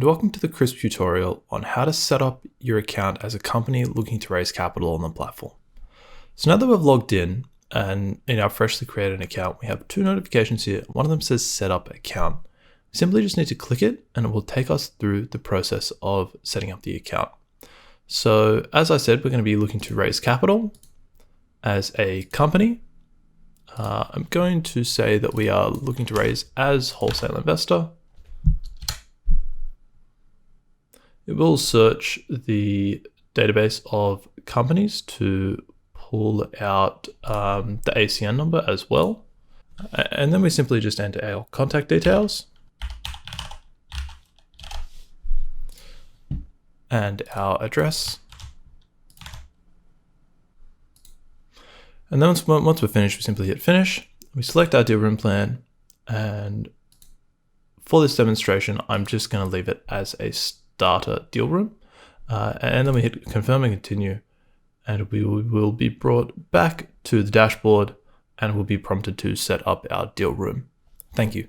and welcome to the CRIISP tutorial on how to set up your account as a company looking to raise capital on the platform. So now that we've logged in and in our freshly created account, we have two notifications here. One of them says set up account. We simply just need to click it and it will take us through the process of setting up the account. So as I said, we're going to be looking to raise capital as a company. I'm going to say that we are looking to raise as Wholesale Investor. It will search the database of companies to pull out the ACN number as well. And then we simply just enter our contact details and our address. And then once we're finished, we simply hit finish. We select our deal room plan, and for this demonstration, I'm just going to leave it as a starter deal room. And then we hit confirm and continue, and we will be brought back to the dashboard and will be prompted to set up our deal room. Thank you.